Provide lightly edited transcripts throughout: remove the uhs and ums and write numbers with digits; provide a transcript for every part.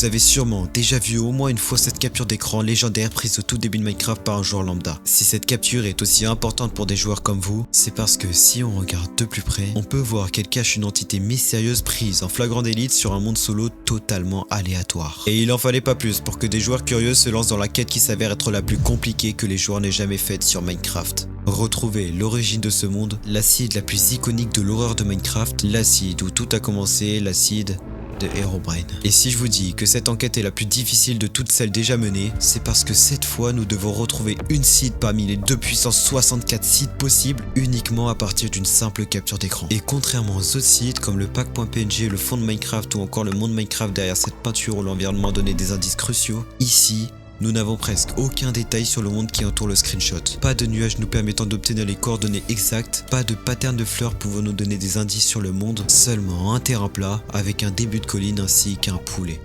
Vous avez sûrement déjà vu au moins une fois cette capture d'écran légendaire prise au tout début de Minecraft par un joueur lambda. Si cette capture est aussi importante pour des joueurs comme vous, c'est parce que si on regarde de plus près, on peut voir qu'elle cache une entité mystérieuse prise en flagrant délit sur un monde solo totalement aléatoire. Et il en fallait pas plus pour que des joueurs curieux se lancent dans la quête qui s'avère être la plus compliquée que les joueurs n'aient jamais faite sur Minecraft. Retrouver l'origine de ce monde, l'acide la plus iconique de l'horreur de Minecraft, l'acide où tout a commencé, l'acide de Herobrine. Et si je vous dis que cette enquête est la plus difficile de toutes celles déjà menées, c'est parce que cette fois nous devons retrouver une seed parmi les 2 puissance 64 seeds possibles uniquement à partir d'une simple capture d'écran. Et contrairement aux autres sites comme le pack.png, le fond de Minecraft ou encore le monde Minecraft derrière cette peinture où l'environnement donnait des indices cruciaux, ici nous n'avons presque aucun détail sur le monde qui entoure le screenshot. Pas de nuages nous permettant d'obtenir les coordonnées exactes, pas de pattern de fleurs pouvant nous donner des indices sur le monde, seulement un terrain plat avec un début de colline ainsi qu'un poulet.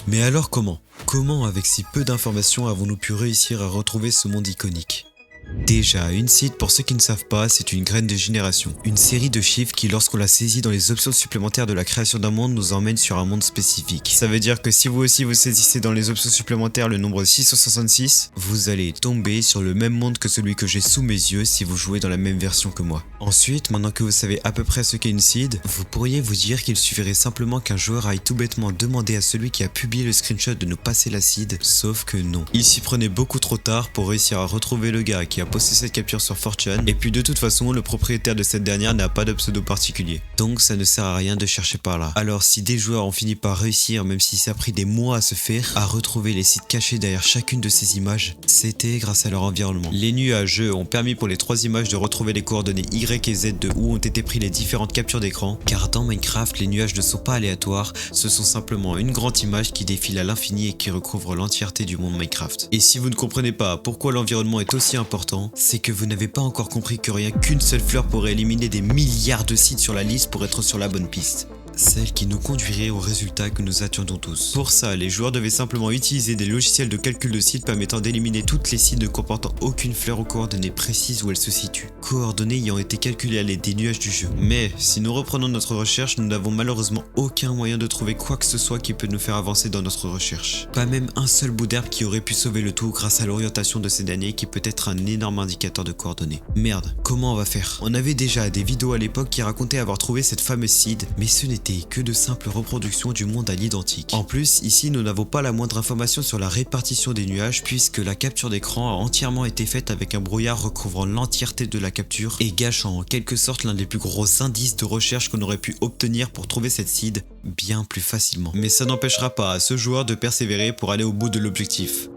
Mais alors comment? Comment avec si peu d'informations avons-nous pu réussir à retrouver ce monde iconique? Déjà, une seed, pour ceux qui ne savent pas, c'est une graine de génération. Une série de chiffres qui, lorsqu'on la saisit dans les options supplémentaires de la création d'un monde, nous emmène sur un monde spécifique. Ça veut dire que si vous aussi vous saisissez dans les options supplémentaires le nombre 666, vous allez tomber sur le même monde que celui que j'ai sous mes yeux si vous jouez dans la même version que moi. Ensuite, maintenant que vous savez à peu près ce qu'est une seed, vous pourriez vous dire qu'il suffirait simplement qu'un joueur aille tout bêtement demander à celui qui a publié le screenshot de nous passer la seed, sauf que non. Il s'y prenait beaucoup trop tard pour réussir à retrouver le gars qui a posté cette capture sur 4chan, et puis de toute façon le propriétaire de cette dernière n'a pas de pseudo particulier, donc ça ne sert à rien de chercher par là. Alors si des joueurs ont fini par réussir, même si ça a pris des mois à se faire, à retrouver les sites cachés derrière chacune de ces images, c'était grâce à leur environnement. Les nuages ont permis pour les 3 images de retrouver les coordonnées Y et Z de où ont été pris les différentes captures d'écran, car dans Minecraft les nuages ne sont pas aléatoires, ce sont simplement une grande image qui défile à l'infini et qui recouvre l'entièreté du monde Minecraft. Et si vous ne comprenez pas pourquoi l'environnement est aussi important, c'est que vous n'avez pas encore compris que rien qu'une seule fleur pourrait éliminer des milliards de sites sur la liste pour être sur la bonne piste. Celle qui nous conduirait au résultat que nous attendons tous. Pour ça, les joueurs devaient simplement utiliser des logiciels de calcul de sites permettant d'éliminer toutes les sites ne comportant aucune fleur aux coordonnées précises où elles se situent. Coordonnées ayant été calculées à l'aide des nuages du jeu. Mais, si nous reprenons notre recherche, nous n'avons malheureusement aucun moyen de trouver quoi que ce soit qui peut nous faire avancer dans notre recherche. Pas même un seul bout d'herbe qui aurait pu sauver le tout grâce à l'orientation de ces derniers qui peut être un énorme indicateur de coordonnées. Merde, comment on va faire? On avait déjà des vidéos à l'époque qui racontaient avoir trouvé cette fameuse seed, mais ce n'était que de simples reproductions du monde à l'identique. En plus, ici nous n'avons pas la moindre information sur la répartition des nuages puisque la capture d'écran a entièrement été faite avec un brouillard recouvrant l'entièreté de la capture et gâchant en quelque sorte l'un des plus gros indices de recherche qu'on aurait pu obtenir pour trouver cette seed bien plus facilement. Mais ça n'empêchera pas à ce joueur de persévérer pour aller au bout de l'objectif.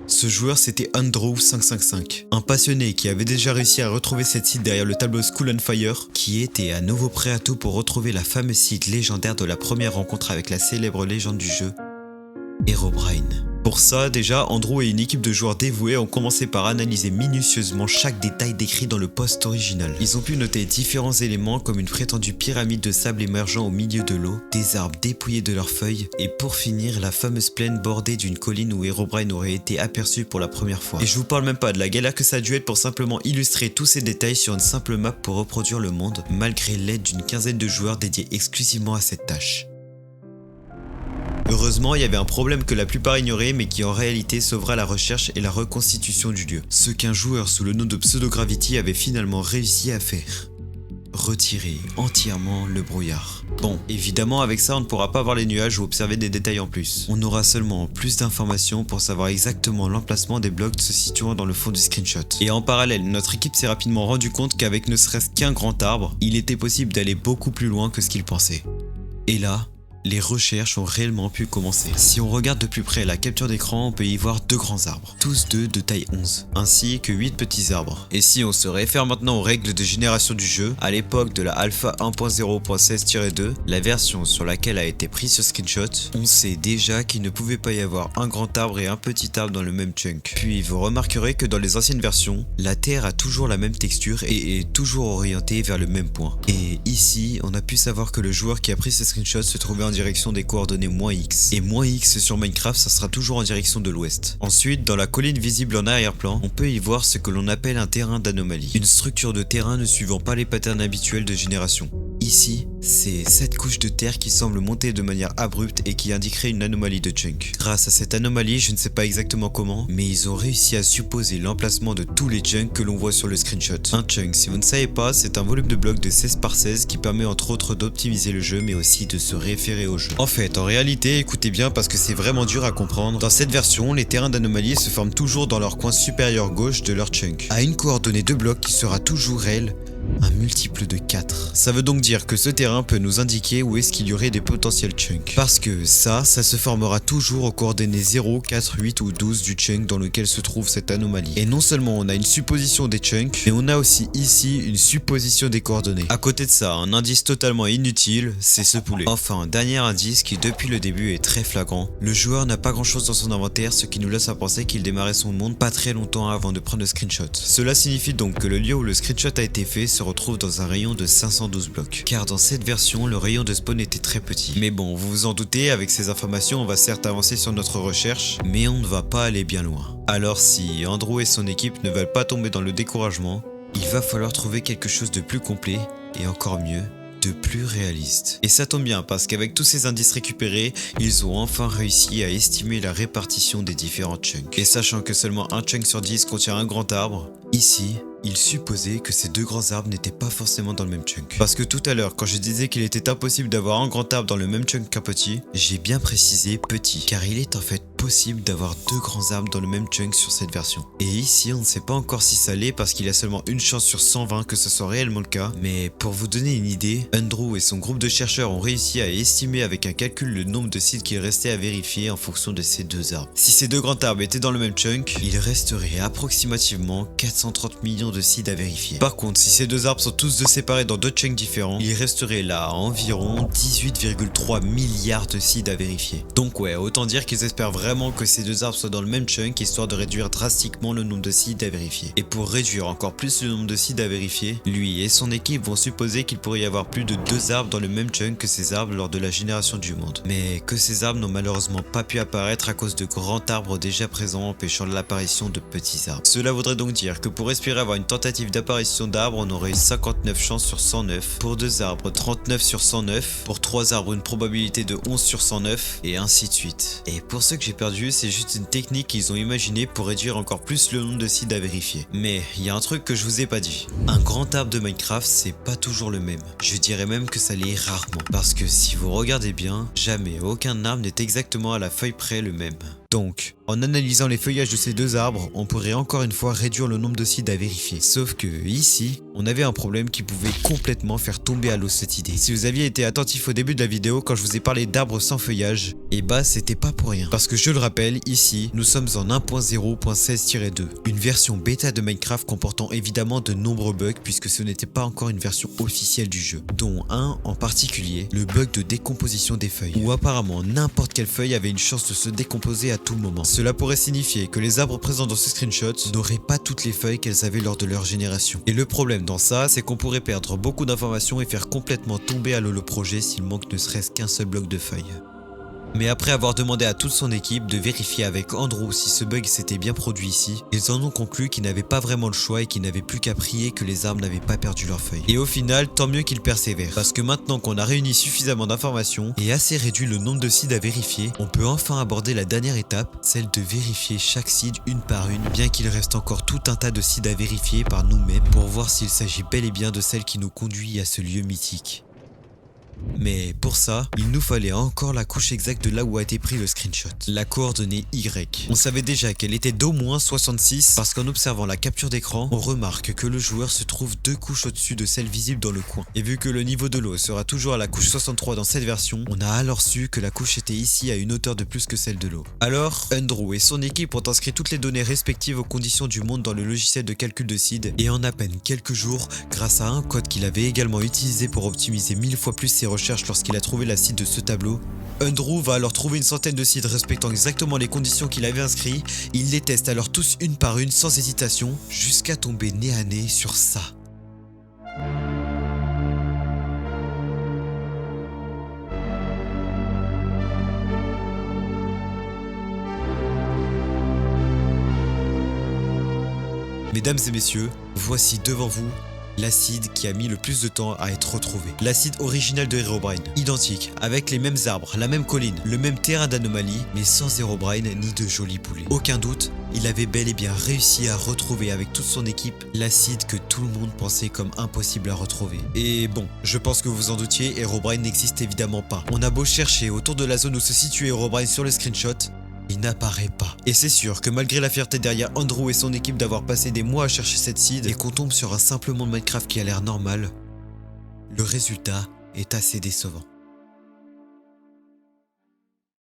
Ce joueur c'était Andrew555, un passionné qui avait déjà réussi à retrouver cette seed derrière le tableau School on Fire, qui était à nouveau prêt à tout pour retrouver la fameuse seed légendaire de la première rencontre avec la célèbre légende du jeu, Herobrine. Pour ça, déjà, Andrew et une équipe de joueurs dévoués ont commencé par analyser minutieusement chaque détail décrit dans le post original. Ils ont pu noter différents éléments comme une prétendue pyramide de sable émergeant au milieu de l'eau, des arbres dépouillés de leurs feuilles, et pour finir, la fameuse plaine bordée d'une colline où Herobrine aurait été aperçu pour la première fois. Et je vous parle même pas de la galère que ça a dû être pour simplement illustrer tous ces détails sur une simple map pour reproduire le monde, malgré l'aide d'une quinzaine de joueurs dédiés exclusivement à cette tâche. Heureusement, il y avait un problème que la plupart ignoraient mais qui en réalité sauvera la recherche et la reconstitution du lieu. Ce qu'un joueur sous le nom de Pseudo-Gravity avait finalement réussi à faire. Retirer entièrement le brouillard. Bon, évidemment avec ça on ne pourra pas voir les nuages ou observer des détails en plus. On aura seulement plus d'informations pour savoir exactement l'emplacement des blocs se situant dans le fond du screenshot. Et en parallèle, notre équipe s'est rapidement rendu compte qu'avec ne serait-ce qu'un grand arbre, il était possible d'aller beaucoup plus loin que ce qu'ils pensaient. Et là, les recherches ont réellement pu commencer. Si on regarde de plus près la capture d'écran, on peut y voir 2 grands arbres, tous deux de taille 11, ainsi que 8 petits arbres. Et si on se réfère maintenant aux règles de génération du jeu, à l'époque de la alpha 1.0.16-2, la version sur laquelle a été pris ce screenshot, on sait déjà qu'il ne pouvait pas y avoir un grand arbre et un petit arbre dans le même chunk. Puis vous remarquerez que dans les anciennes versions, la terre a toujours la même texture et est toujours orientée vers le même point. Et ici, on a pu savoir que le joueur qui a pris ce screenshot se trouvait en direction des coordonnées -x. Et -x sur Minecraft, ça sera toujours en direction de l'ouest. Ensuite, dans la colline visible en arrière-plan, on peut y voir ce que l'on appelle un terrain d'anomalie. Une structure de terrain ne suivant pas les patterns habituels de génération. Ici, c'est cette couche de terre qui semble monter de manière abrupte et qui indiquerait une anomalie de chunk. Grâce à cette anomalie, je ne sais pas exactement comment, mais ils ont réussi à supposer l'emplacement de tous les chunks que l'on voit sur le screenshot. Un chunk, si vous ne savez pas, c'est un volume de blocs de 16 par 16 qui permet entre autres d'optimiser le jeu mais aussi de se référer au jeu. En fait, en réalité, écoutez bien parce que c'est vraiment dur à comprendre, dans cette version, les terrains d'anomalie se forment toujours dans leur coin supérieur gauche de leur chunk, à une coordonnée de bloc qui sera toujours elle, un multiple de 4. Ça veut donc dire que ce terrain peut nous indiquer où est-ce qu'il y aurait des potentiels chunks. Parce que ça se formera toujours aux coordonnées 0, 4, 8 ou 12 du chunk dans lequel se trouve cette anomalie. Et non seulement on a une supposition des chunks, mais on a aussi ici une supposition des coordonnées. À côté de ça, un indice totalement inutile, c'est ce poulet. Enfin, dernier indice qui depuis le début est très flagrant. Le joueur n'a pas grand chose dans son inventaire, ce qui nous laisse à penser qu'il démarrait son monde pas très longtemps avant de prendre le screenshot. Cela signifie donc que le lieu où le screenshot a été fait se retrouve dans un rayon de 512 blocs. Car dans cette version, le rayon de spawn était très petit. Mais bon, vous vous en doutez, avec ces informations, on va certes avancer sur notre recherche, mais on ne va pas aller bien loin. Alors si Andrew et son équipe ne veulent pas tomber dans le découragement, il va falloir trouver quelque chose de plus complet, et encore mieux, de plus réaliste. Et ça tombe bien parce qu'avec tous ces indices récupérés, ils ont enfin réussi à estimer la répartition des différents chunks. Et sachant que seulement un chunk sur 10 contient un grand arbre, ici, il supposait que ces deux grands arbres n'étaient pas forcément dans le même chunk. Parce que tout à l'heure, quand je disais qu'il était impossible d'avoir un grand arbre dans le même chunk qu'un petit, j'ai bien précisé petit, car il est en fait possible d'avoir deux grands arbres dans le même chunk sur cette version. Et ici, on ne sait pas encore si ça l'est parce qu'il y a seulement une chance sur 120 que ce soit réellement le cas, mais pour vous donner une idée, Andrew et son groupe de chercheurs ont réussi à estimer avec un calcul le nombre de sites qu'il restait à vérifier en fonction de ces deux arbres. Si ces deux grands arbres étaient dans le même chunk, il resterait approximativement 430 millions de sites à vérifier. Par contre, si ces deux arbres sont tous deux séparés dans deux chunks différents, il resterait là environ 18,3 milliards de sites à vérifier. Donc ouais, autant dire qu'ils espèrent vraiment que ces deux arbres soient dans le même chunk histoire de réduire drastiquement le nombre de sites à vérifier. Et pour réduire encore plus le nombre de sites à vérifier, lui et son équipe vont supposer qu'il pourrait y avoir plus de deux arbres dans le même chunk que ces arbres lors de la génération du monde. Mais que ces arbres n'ont malheureusement pas pu apparaître à cause de grands arbres déjà présents empêchant l'apparition de petits arbres. Cela voudrait donc dire que pour espérer avoir une tentative d'apparition d'arbres, on aurait 59 chances sur 109, pour deux arbres 39 sur 109, pour trois arbres une probabilité de 11 sur 109, et ainsi de suite. Et pour ceux que j'ai perdu, c'est juste une technique qu'ils ont imaginée pour réduire encore plus le nombre de sites à vérifier. Mais il y a un truc que je vous ai pas dit. Un grand arbre de Minecraft, c'est pas toujours le même. Je dirais même que ça l'est rarement. Parce que si vous regardez bien, jamais aucun arbre n'est exactement à la feuille près le même. Donc, en analysant les feuillages de ces deux arbres, on pourrait encore une fois réduire le nombre de sites à vérifier. Sauf que ici, on avait un problème qui pouvait complètement faire tomber à l'eau cette idée. Si vous aviez été attentif au début de la vidéo quand je vous ai parlé d'arbres sans feuillage, et bah c'était pas pour rien. Parce que je le rappelle, ici, nous sommes en 1.0.16-2, une version bêta de Minecraft comportant évidemment de nombreux bugs puisque ce n'était pas encore une version officielle du jeu, dont un en particulier, le bug de décomposition des feuilles, où apparemment n'importe quelle feuille avait une chance de se décomposer à tout moment. Cela pourrait signifier que les arbres présents dans ce screenshot n'auraient pas toutes les feuilles qu'elles avaient lors de leur génération. Et le problème dans ça, c'est qu'on pourrait perdre beaucoup d'informations et faire complètement tomber à l'eau le projet s'il manque ne serait-ce qu'un seul bloc de feuilles. Mais après avoir demandé à toute son équipe de vérifier avec Andrew si ce bug s'était bien produit ici, ils en ont conclu qu'ils n'avaient pas vraiment le choix et qu'ils n'avaient plus qu'à prier que les arbres n'avaient pas perdu leurs feuilles. Et au final, tant mieux qu'ils persévèrent, parce que maintenant qu'on a réuni suffisamment d'informations et assez réduit le nombre de seeds à vérifier, on peut enfin aborder la dernière étape, celle de vérifier chaque seed une par une, bien qu'il reste encore tout un tas de seeds à vérifier par nous-mêmes pour voir s'il s'agit bel et bien de celle qui nous conduit à ce lieu mythique. Mais pour ça, il nous fallait encore la couche exacte de là où a été pris le screenshot, la coordonnée Y. On savait déjà qu'elle était d'au moins 66 parce qu'en observant la capture d'écran, on remarque que le joueur se trouve deux couches au-dessus de celle visible dans le coin. Et vu que le niveau de l'eau sera toujours à la couche 63 dans cette version, on a alors su que la couche était ici à une hauteur de plus que celle de l'eau. Alors, Andrew et son équipe ont inscrit toutes les données respectives aux conditions du monde dans le logiciel de calcul de seed et en à peine quelques jours, grâce à un code qu'il avait également utilisé pour optimiser 1000 fois plus ses recherches lorsqu'il a trouvé la seed de ce tableau, Andrew va alors trouver une centaine de seeds respectant exactement les conditions qu'il avait inscrites. Il les teste alors tous une par une sans hésitation jusqu'à tomber nez à nez sur ça. Mesdames et messieurs, voici devant vous l'acide qui a mis le plus de temps à être retrouvé. L'acide original de Herobrine, identique, avec les mêmes arbres, la même colline, le même terrain d'anomalie, mais sans Herobrine ni de jolis boulets. Aucun doute, il avait bel et bien réussi à retrouver avec toute son équipe l'acide que tout le monde pensait comme impossible à retrouver. Et bon, je pense que vous en doutiez, Herobrine n'existe évidemment pas. On a beau chercher autour de la zone où se situe Herobrine sur le screenshot, il n'apparaît pas. Et c'est sûr que malgré la fierté derrière Andrew et son équipe d'avoir passé des mois à chercher cette seed et qu'on tombe sur un simple monde Minecraft qui a l'air normal, le résultat est assez décevant.